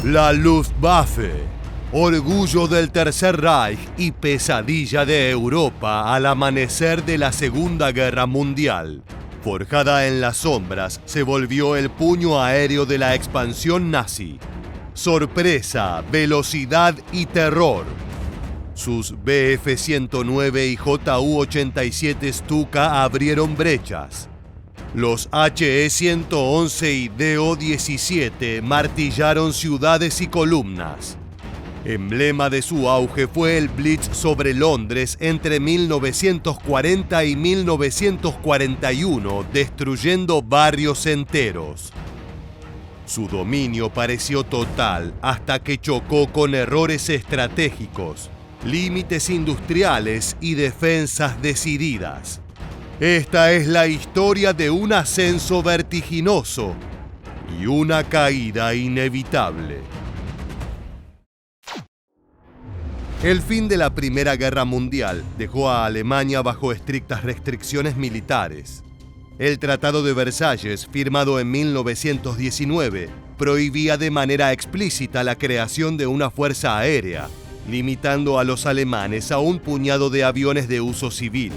La Luftwaffe, orgullo del Tercer Reich y pesadilla de Europa al amanecer de la Segunda Guerra Mundial. Forjada en las sombras, se volvió el puño aéreo de la expansión nazi. Sorpresa, velocidad y terror. Sus Bf-109 y Ju-87 Stuka abrieron brechas. Los HE-111 y Do-17 martillaron ciudades y columnas. Emblema de su auge fue el Blitz sobre Londres entre 1940 y 1941, destruyendo barrios enteros. Su dominio pareció total hasta que chocó con errores estratégicos, límites industriales y defensas decididas. Esta es la historia de un ascenso vertiginoso y una caída inevitable. El fin de la Primera Guerra Mundial dejó a Alemania bajo estrictas restricciones militares. El Tratado de Versalles, firmado en 1919, prohibía de manera explícita la creación de una fuerza aérea, limitando a los alemanes a un puñado de aviones de uso civil.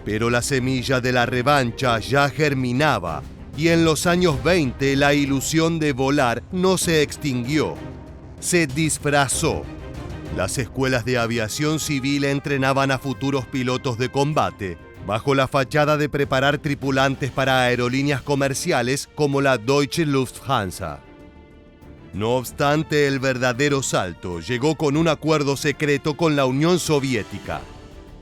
Pero la semilla de la revancha ya germinaba, y en los años 20 la ilusión de volar no se extinguió, se disfrazó. Las escuelas de aviación civil entrenaban a futuros pilotos de combate, bajo la fachada de preparar tripulantes para aerolíneas comerciales como la Deutsche Lufthansa. No obstante, el verdadero salto llegó con un acuerdo secreto con la Unión Soviética.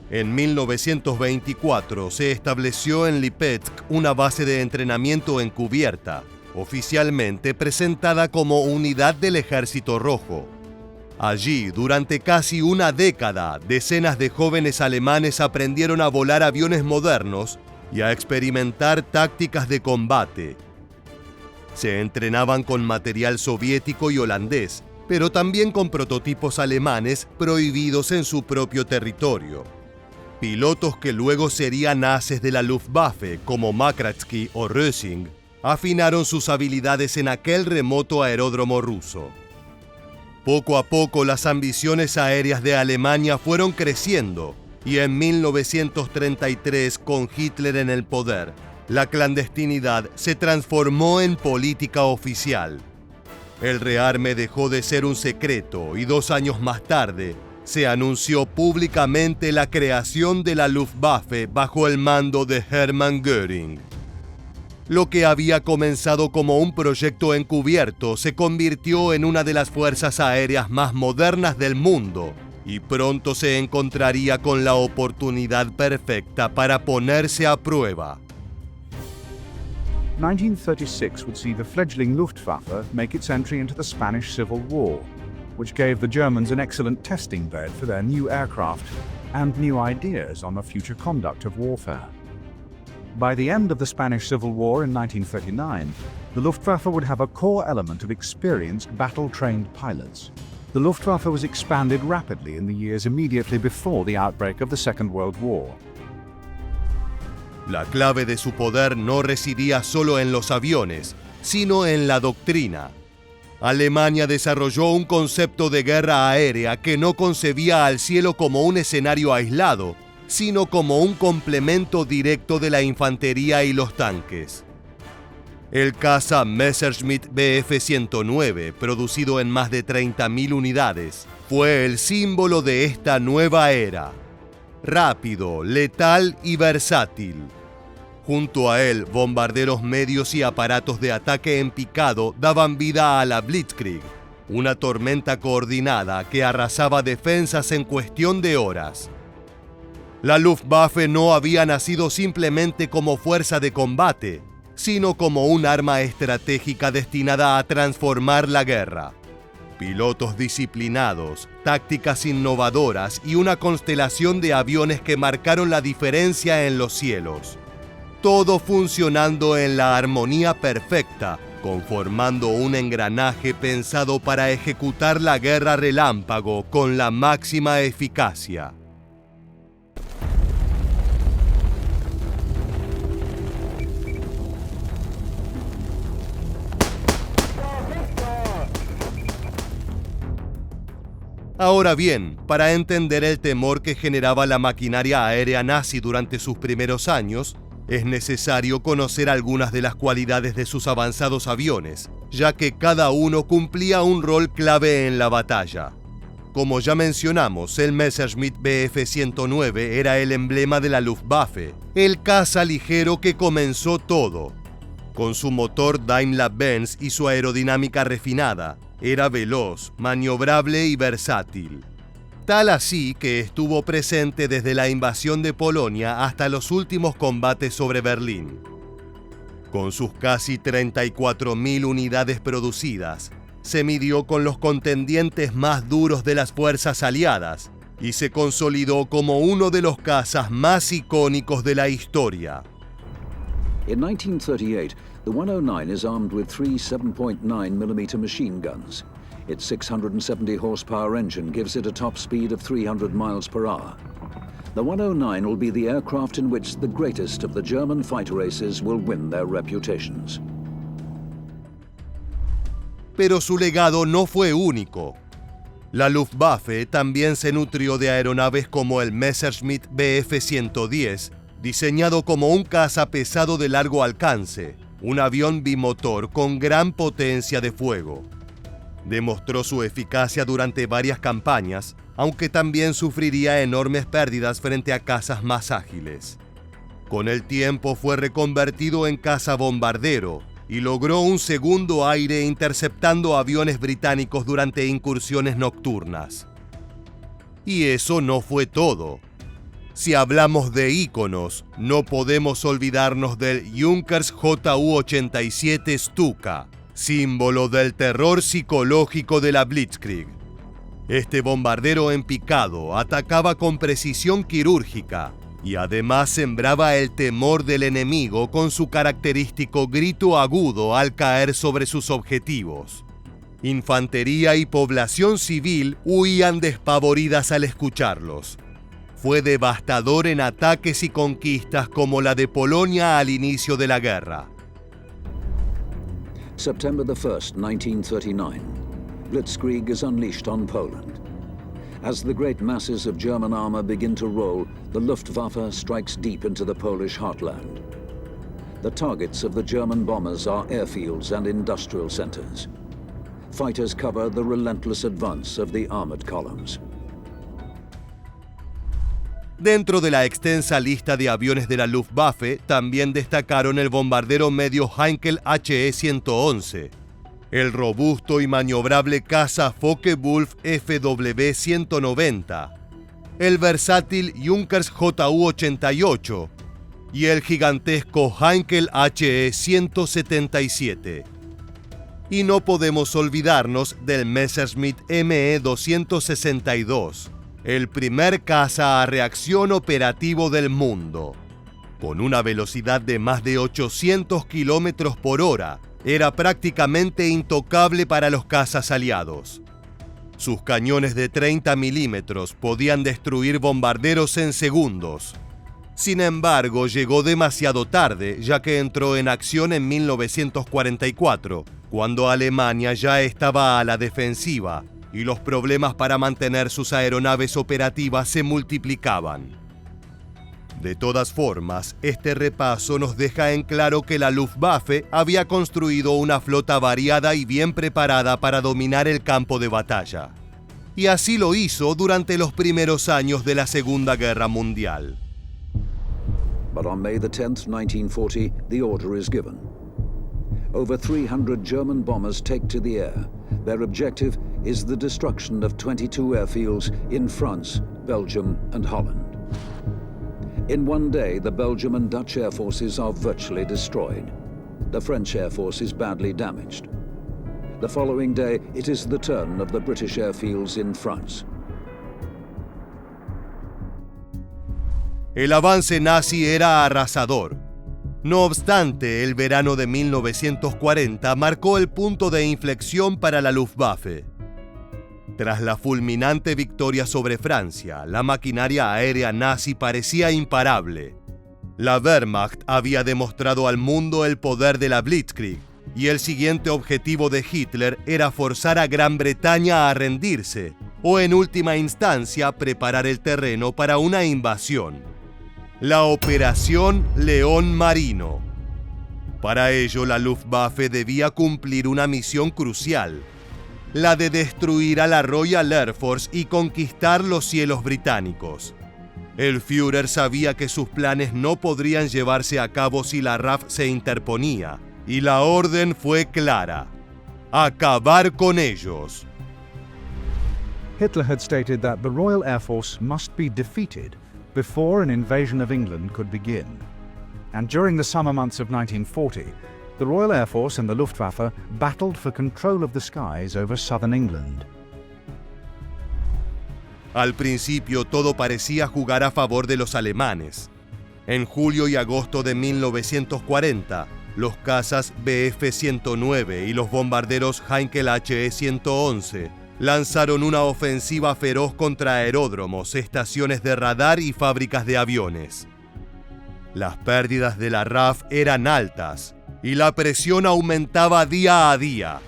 En 1924 se estableció en Lipetsk una base de entrenamiento encubierta, oficialmente presentada como unidad del Ejército Rojo. Allí, durante casi una década, decenas de jóvenes alemanes aprendieron a volar aviones modernos y a experimentar tácticas de combate. Se entrenaban con material soviético y holandés, pero también con prototipos alemanes prohibidos en su propio territorio. Pilotos que luego serían ases de la Luftwaffe, como Makratsky o Rösing, afinaron sus habilidades en aquel remoto aeródromo ruso. Poco a poco las ambiciones aéreas de Alemania fueron creciendo y en 1933, con Hitler en el poder, la clandestinidad se transformó en política oficial. El rearme dejó de ser un secreto y 2 años más tarde se anunció públicamente la creación de la Luftwaffe bajo el mando de Hermann Göring. Lo que había comenzado como un proyecto encubierto se convirtió en una de las fuerzas aéreas más modernas del mundo y pronto se encontraría con la oportunidad perfecta para ponerse a prueba. 1936 would see the fledgling Luftwaffe make its entry into the Spanish Civil War, which gave the Germans an excellent testing bed for their new aircraft and new ideas on the future conduct of warfare. By the end of the Spanish Civil War in 1939, the Luftwaffe would have a core element of experienced battle-trained pilots. The Luftwaffe was expanded rapidly in the years immediately before the outbreak of the Second World War. La clave de su poder no residía solo en los aviones, sino en la doctrina. Alemania desarrolló un concepto de guerra aérea que no concebía al cielo como un escenario aislado, sino como un complemento directo de la infantería y los tanques. El caza Messerschmitt Bf-109, producido en más de 30.000 unidades, fue el símbolo de esta nueva era. Rápido, letal y versátil. Junto a él, bombarderos medios y aparatos de ataque en picado daban vida a la Blitzkrieg, una tormenta coordinada que arrasaba defensas en cuestión de horas. La Luftwaffe no había nacido simplemente como fuerza de combate, sino como un arma estratégica destinada a transformar la guerra. Pilotos disciplinados, tácticas innovadoras y una constelación de aviones que marcaron la diferencia en los cielos. Todo funcionando en la armonía perfecta, conformando un engranaje pensado para ejecutar la guerra relámpago con la máxima eficacia. Ahora bien, para entender el temor que generaba la maquinaria aérea nazi durante sus primeros años, es necesario conocer algunas de las cualidades de sus avanzados aviones, ya que cada uno cumplía un rol clave en la batalla. Como ya mencionamos, el Messerschmitt Bf 109 era el emblema de la Luftwaffe, el caza ligero que comenzó todo. Con su motor Daimler-Benz y su aerodinámica refinada, era veloz, maniobrable y versátil. Tal así que estuvo presente desde la invasión de Polonia hasta los últimos combates sobre Berlín. Con sus casi 34.000 unidades producidas, se midió con los contendientes más duros de las fuerzas aliadas y se consolidó como uno de los cazas más icónicos de la historia. In 1938, the 109 is armed with three 7.9mm machine guns. Its 670 horsepower engine gives it a top speed of 300 miles per hour. The 109 will be the aircraft in which the greatest of the German fighter aces will win their reputations. Pero su legado no fue único. La Luftwaffe también se nutrió de aeronaves como el Messerschmitt Bf 110, diseñado como un caza pesado de largo alcance, un avión bimotor con gran potencia de fuego. Demostró su eficacia durante varias campañas, aunque también sufriría enormes pérdidas frente a cazas más ágiles. Con el tiempo fue reconvertido en caza bombardero y logró un segundo aire interceptando aviones británicos durante incursiones nocturnas. Y eso no fue todo. Si hablamos de íconos, no podemos olvidarnos del Junkers Ju-87 Stuka, símbolo del terror psicológico de la Blitzkrieg. Este bombardero en picado atacaba con precisión quirúrgica y además sembraba el temor del enemigo con su característico grito agudo al caer sobre sus objetivos. Infantería y población civil huían despavoridas al escucharlos. Fue devastador en ataques y conquistas como la de Polonia al inicio de la guerra. September the 1st, 1939. Blitzkrieg is unleashed on Poland. As the great masses of German armor begin to roll, the Luftwaffe strikes deep into the Polish heartland. The targets of the German bombers are airfields and industrial centers. Fighters cover the relentless advance of the armored columns. Dentro de la extensa lista de aviones de la Luftwaffe, también destacaron el bombardero medio Heinkel HE-111, el robusto y maniobrable caza Focke-Wulf FW-190, el versátil Junkers Ju-88 y el gigantesco Heinkel HE-177. Y no podemos olvidarnos del Messerschmitt Me-262, el primer caza a reacción operativo del mundo. Con una velocidad de más de 800 kilómetros por hora, era prácticamente intocable para los cazas aliados. Sus cañones de 30 milímetros podían destruir bombarderos en segundos. Sin embargo, llegó demasiado tarde, ya que entró en acción en 1944, cuando Alemania ya estaba a la defensiva y los problemas para mantener sus aeronaves operativas se multiplicaban. De todas formas, este repaso nos deja en claro que la Luftwaffe había construido una flota variada y bien preparada para dominar el campo de batalla. Y así lo hizo durante los primeros años de la Segunda Guerra Mundial. But on May the 10th, 1940, the order is given. Over 300 German bombers take to the air. Their objective is the destruction of 22 airfields in France, Belgium, and Holland. In one day, the Belgian and Dutch air forces are virtually destroyed. The French air force is badly damaged. The following day, it is the turn of the British airfields in France. El avance nazi era arrasador. No obstante, el verano de 1940 marcó el punto de inflexión para la Luftwaffe. Tras la fulminante victoria sobre Francia, la maquinaria aérea nazi parecía imparable. La Wehrmacht había demostrado al mundo el poder de la Blitzkrieg, y el siguiente objetivo de Hitler era forzar a Gran Bretaña a rendirse, o en última instancia preparar el terreno para una invasión. La Operación León Marino. Para ello, la Luftwaffe debía cumplir una misión crucial, la de destruir a la Royal Air Force y conquistar los cielos británicos. El Führer sabía que sus planes no podrían llevarse a cabo si la RAF se interponía, y la orden fue clara: acabar con ellos. Hitler had stated that the Royal Air Force must be defeated before an invasion of England could begin. And during the summer months of 1940, the Royal Air Force and the Luftwaffe battled for control of the skies over southern England. Al principio todo parecía jugar a favor de los alemanes. En julio y agosto de 1940, los cazas Bf-109 y los bombarderos Heinkel HE-111 lanzaron una ofensiva feroz contra aeródromos, estaciones de radar y fábricas de aviones. Las pérdidas de la RAF eran altas y la presión aumentaba día a día.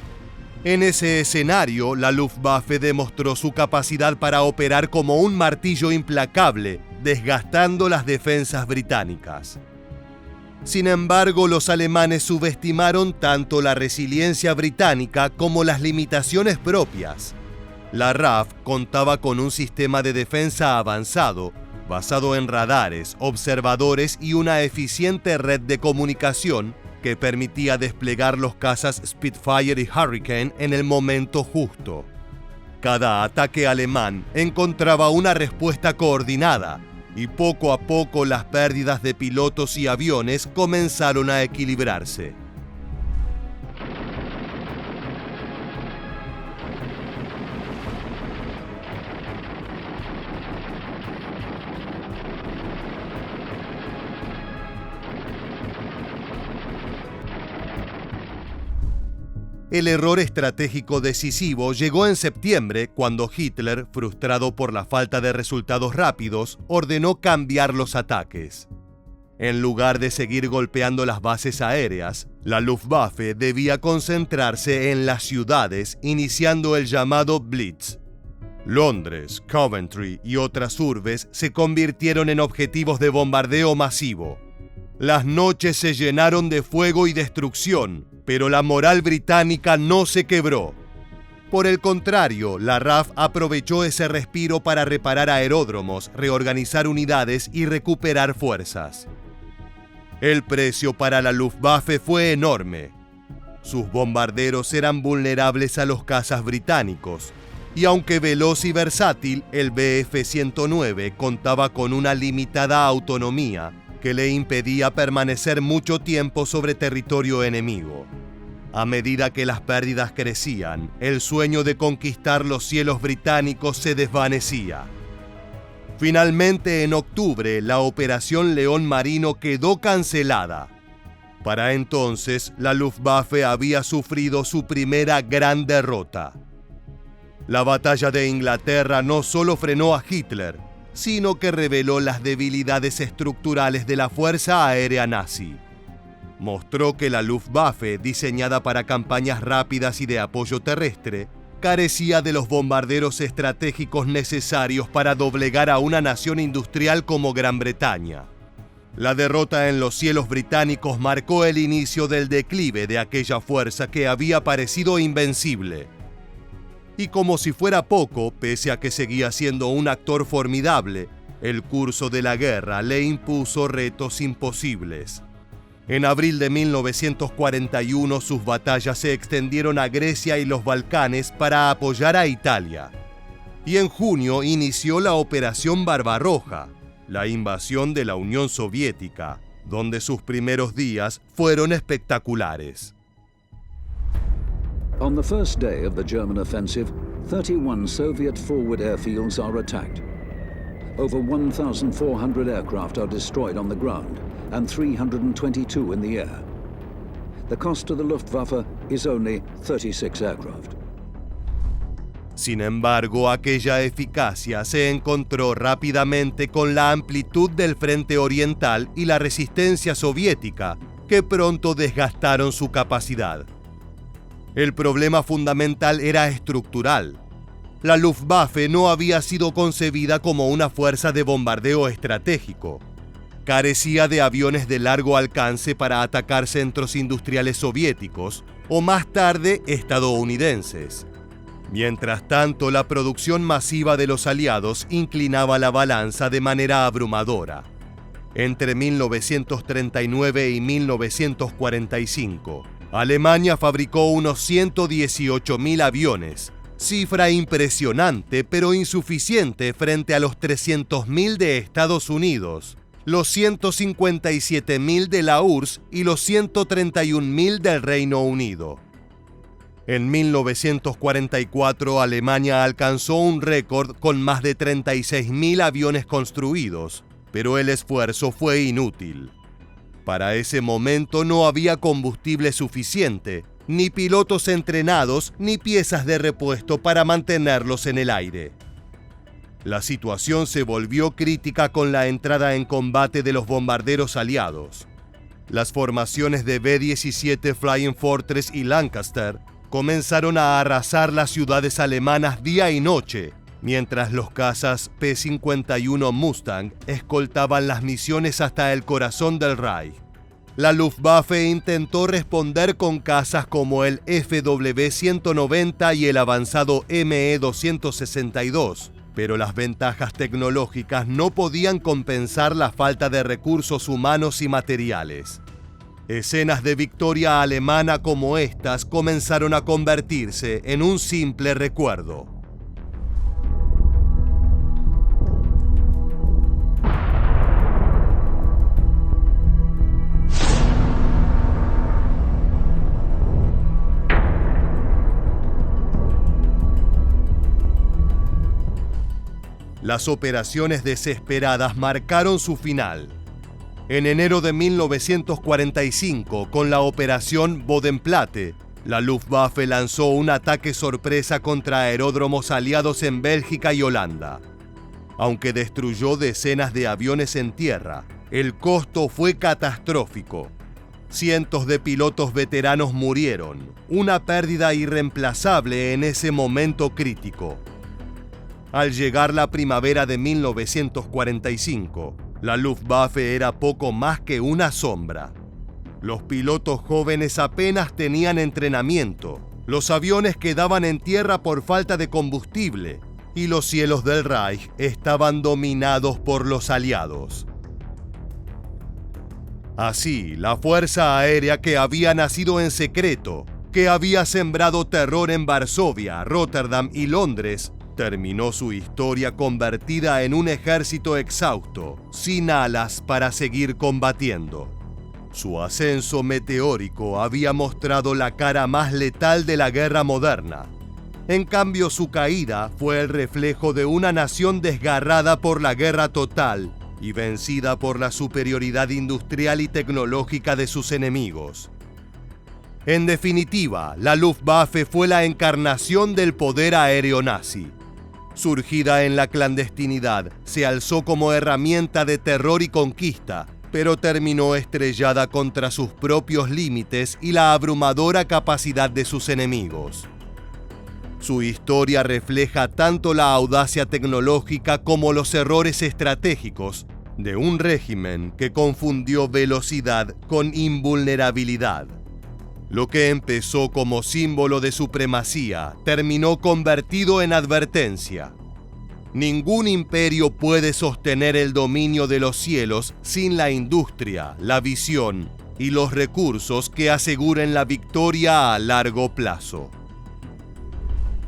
En ese escenario, la Luftwaffe demostró su capacidad para operar como un martillo implacable, desgastando las defensas británicas. Sin embargo, los alemanes subestimaron tanto la resiliencia británica como las limitaciones propias. La RAF contaba con un sistema de defensa avanzado, basado en radares, observadores y una eficiente red de comunicación que permitía desplegar los cazas Spitfire y Hurricane en el momento justo. Cada ataque alemán encontraba una respuesta coordinada, y poco a poco las pérdidas de pilotos y aviones comenzaron a equilibrarse. El error estratégico decisivo llegó en septiembre, cuando Hitler, frustrado por la falta de resultados rápidos, ordenó cambiar los ataques. En lugar de seguir golpeando las bases aéreas, la Luftwaffe debía concentrarse en las ciudades, iniciando el llamado Blitz. Londres, Coventry y otras urbes se convirtieron en objetivos de bombardeo masivo. Las noches se llenaron de fuego y destrucción, pero la moral británica no se quebró. Por el contrario, la RAF aprovechó ese respiro para reparar aeródromos, reorganizar unidades y recuperar fuerzas. El precio para la Luftwaffe fue enorme. Sus bombarderos eran vulnerables a los cazas británicos, y aunque veloz y versátil, el Bf-109 contaba con una limitada autonomía que le impedía permanecer mucho tiempo sobre territorio enemigo. A medida que las pérdidas crecían, el sueño de conquistar los cielos británicos se desvanecía. Finalmente, en octubre, la Operación León Marino quedó cancelada. Para entonces, la Luftwaffe había sufrido su primera gran derrota. La batalla de Inglaterra no solo frenó a Hitler, sino que reveló las debilidades estructurales de la Fuerza Aérea Nazi. Mostró que la Luftwaffe, diseñada para campañas rápidas y de apoyo terrestre, carecía de los bombarderos estratégicos necesarios para doblegar a una nación industrial como Gran Bretaña. La derrota en los cielos británicos marcó el inicio del declive de aquella fuerza que había parecido invencible. Y como si fuera poco, pese a que seguía siendo un actor formidable, el curso de la guerra le impuso retos imposibles. En abril de 1941, sus batallas se extendieron a Grecia y los Balcanes para apoyar a Italia. Y en junio inició la Operación Barbarroja, la invasión de la Unión Soviética, donde sus primeros días fueron espectaculares. On the first day of the German offensive, 31 Soviet forward airfields are attacked. Over 1,400 aircraft are destroyed on the ground and 322 in the air. The cost to the Luftwaffe is only 36 aircraft. Sin embargo, aquella eficacia se encontró rápidamente con la amplitud del frente oriental y la resistencia soviética, que pronto desgastaron su capacidad. El problema fundamental era estructural. La Luftwaffe no había sido concebida como una fuerza de bombardeo estratégico. Carecía de aviones de largo alcance para atacar centros industriales soviéticos o más tarde estadounidenses. Mientras tanto, la producción masiva de los aliados inclinaba la balanza de manera abrumadora. Entre 1939 y 1945, Alemania fabricó unos 118.000 aviones, cifra impresionante pero insuficiente frente a los 300.000 de Estados Unidos, los 157.000 de la URSS y los 131.000 del Reino Unido. En 1944, Alemania alcanzó un récord con más de 36.000 aviones construidos, pero el esfuerzo fue inútil. Para ese momento no había combustible suficiente, ni pilotos entrenados, ni piezas de repuesto para mantenerlos en el aire. La situación se volvió crítica con la entrada en combate de los bombarderos aliados. Las formaciones de B-17 Flying Fortress y Lancaster comenzaron a arrasar las ciudades alemanas día y noche, mientras los cazas P-51 Mustang escoltaban las misiones hasta el corazón del Reich. La Luftwaffe intentó responder con cazas como el FW-190 y el avanzado ME-262, pero las ventajas tecnológicas no podían compensar la falta de recursos humanos y materiales. Escenas de victoria alemana como estas comenzaron a convertirse en un simple recuerdo. Las operaciones desesperadas marcaron su final. En enero de 1945, con la operación Bodenplatte, la Luftwaffe lanzó un ataque sorpresa contra aeródromos aliados en Bélgica y Holanda. Aunque destruyó decenas de aviones en tierra, el costo fue catastrófico. Cientos de pilotos veteranos murieron, una pérdida irreemplazable en ese momento crítico. Al llegar la primavera de 1945, la Luftwaffe era poco más que una sombra. Los pilotos jóvenes apenas tenían entrenamiento, los aviones quedaban en tierra por falta de combustible y los cielos del Reich estaban dominados por los aliados. Así, la fuerza aérea que había nacido en secreto, que había sembrado terror en Varsovia, Rotterdam y Londres, terminó su historia convertida en un ejército exhausto, sin alas para seguir combatiendo. Su ascenso meteórico había mostrado la cara más letal de la guerra moderna. En cambio, su caída fue el reflejo de una nación desgarrada por la guerra total y vencida por la superioridad industrial y tecnológica de sus enemigos. En definitiva, la Luftwaffe fue la encarnación del poder aéreo nazi. Surgida en la clandestinidad, se alzó como herramienta de terror y conquista, pero terminó estrellada contra sus propios límites y la abrumadora capacidad de sus enemigos. Su historia refleja tanto la audacia tecnológica como los errores estratégicos de un régimen que confundió velocidad con invulnerabilidad. Lo que empezó como símbolo de supremacía terminó convertido en advertencia. Ningún imperio puede sostener el dominio de los cielos sin la industria, la visión y los recursos que aseguren la victoria a largo plazo.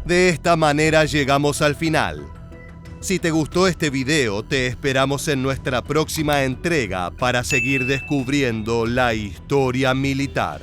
De esta manera llegamos al final. Si te gustó este video, te esperamos en nuestra próxima entrega para seguir descubriendo la historia militar.